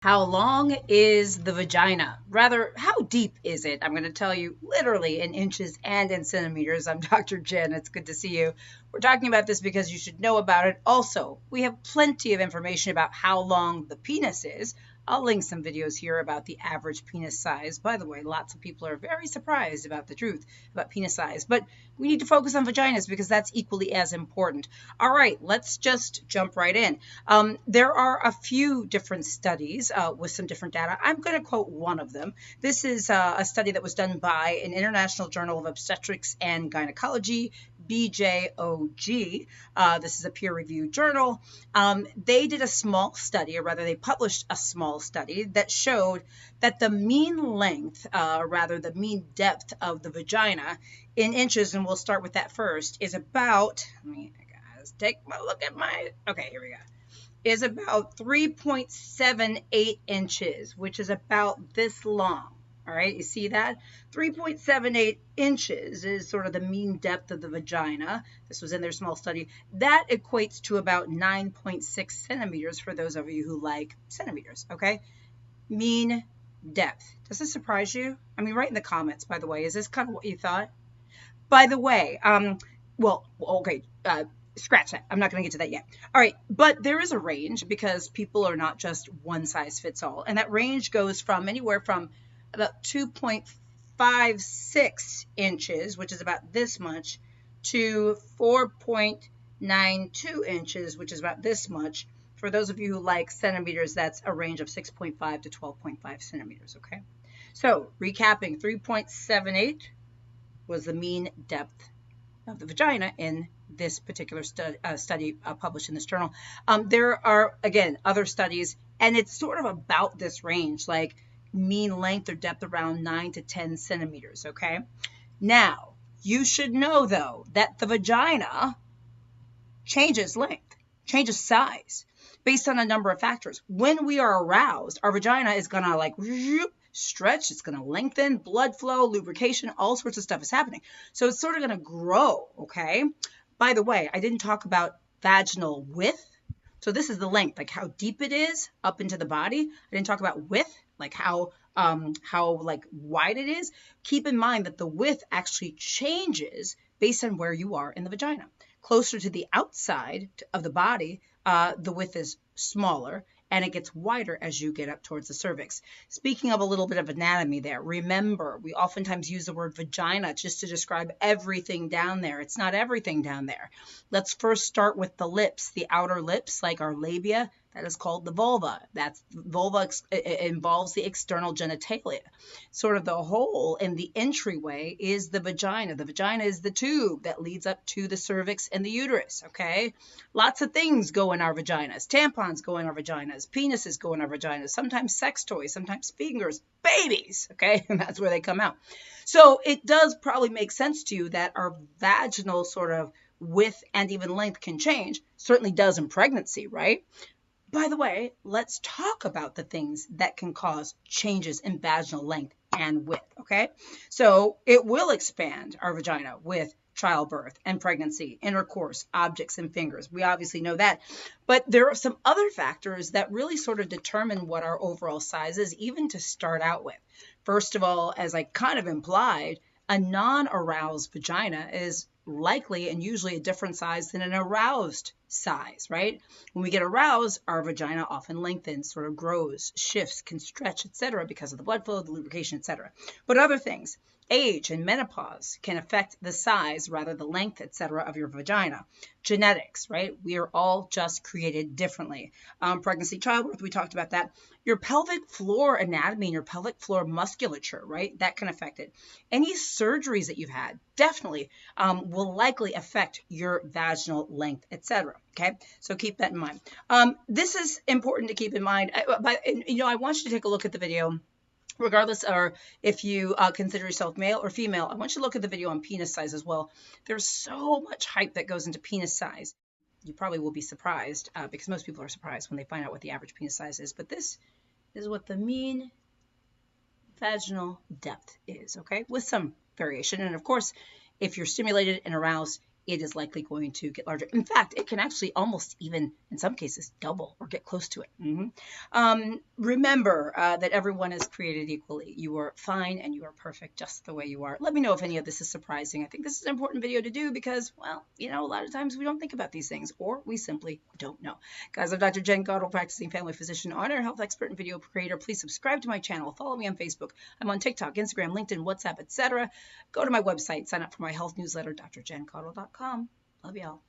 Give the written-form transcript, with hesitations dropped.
How long is the vagina? Rather, how deep is it? I'm going to tell you literally in inches and in centimeters. I'm Dr. Jen. It's good to see you. We're talking about this because you should know about it. Also, we have plenty of information about how long the penis is. I'll link some videos here about the average penis size. By the way, lots of people are very surprised about the truth about penis size, but we need to focus on vaginas because that's equally as important. All right, let's just jump right in. There are a few different studies with some different data. I'm going to quote one of them. This is a study that was done by an International Journal of Obstetrics and Gynecology, BJOG. This is a peer-reviewed journal. They did a small study, or rather they published a small study that showed that the mean length, the mean depth of the vagina in inches, and we'll start with that first, is about, let me take a look at okay, here we go, is about 3.78 inches, which is about this long. All right, you see that? 3.78 inches is sort of the mean depth of the vagina. This was in their small study. That equates to about 9.6 centimeters for those of you who like centimeters, okay? Mean depth. Does this surprise you? I mean, write in the comments, by the way. Is this kind of what you thought? By the way, scratch that. I'm not going to get to that yet. All right, but there is a range because people are not just one size fits all. And that range goes from anywhere from about 2.56 inches, which is about this much, to 4.92 inches, which is about this much. For those of you who like centimeters, that's a range of 6.5 to 12.5 centimeters, okay? So recapping, 3.78 was the mean depth of the vagina in this particular study published in this journal. There are, again, other studies, and it's sort of about this range, like mean length or depth around 9 to 10 centimeters, okay? Now, you should know, though, that the vagina changes length, changes size, based on a number of factors. When we are aroused, our vagina is going to like stretch, it's going to lengthen, blood flow, lubrication, all sorts of stuff is happening. So it's sort of going to grow, okay? By the way, I didn't talk about vaginal width. So this is the length, like how deep it is up into the body. I didn't talk about width, like how wide it is. Keep in mind that the width actually changes based on where you are in the vagina. Closer to the outside of the body, the width is smaller, and it gets wider as you get up towards the cervix. Speaking of a little bit of anatomy there, remember, we oftentimes use the word vagina just to describe everything down there. It's not everything down there. Let's first start with the lips, the outer lips, like our labia. That is called the vulva. Vulva involves the external genitalia. Sort of the hole in the entryway is the vagina. The vagina is the tube that leads up to the cervix and the uterus, okay? Lots of things go in our vaginas. Tampons go in our vaginas. Penises go in our vaginas. Sometimes sex toys, sometimes fingers, babies, okay? And that's where they come out. So it does probably make sense to you that our vaginal sort of width and even length can change. Certainly does in pregnancy, right? By the way, let's talk about the things that can cause changes in vaginal length and width, okay? So it will expand our vagina with childbirth and pregnancy, intercourse, objects, and fingers. We obviously know that. But there are some other factors that really sort of determine what our overall size is, even to start out with. First of all, as I kind of implied, a non-aroused vagina is likely and usually a different size than an aroused size, right? When we get aroused, our vagina often lengthens, sort of grows, shifts, can stretch, etc., because of the blood flow, the lubrication, etc. But other things, age and menopause can affect the size, rather the length, etc., of your vagina. Genetics, right? We are all just created differently. Pregnancy, childbirth, we talked about that. Your pelvic floor anatomy and your pelvic floor musculature, right? That can affect it. Any surgeries that you've had definitely will likely affect your vaginal length, etc. Okay, so keep that in mind. This is important to keep in mind. I want you to take a look at the video. Regardless, or if you consider yourself male or female, I want you to look at the video on penis size as well. There's so much hype that goes into penis size. You probably will be surprised because most people are surprised when they find out what the average penis size is. But this is what the mean vaginal depth is, okay, with some variation. And of course, if you're stimulated and aroused, it is likely going to get larger. In fact, it can actually almost even, in some cases, double or get close to it. Remember that everyone is created equally. You are fine and you are perfect just the way you are. Let me know if any of this is surprising. I think this is an important video to do because, well, a lot of times we don't think about these things, or we simply don't know. Guys, I'm Dr. Jen Caudle, practicing family physician, honor health expert, and video creator. Please subscribe to my channel. Follow me on Facebook. I'm on TikTok, Instagram, LinkedIn, WhatsApp, etc. Go to my website. Sign up for my health newsletter, drjencaudle.com. Love y'all.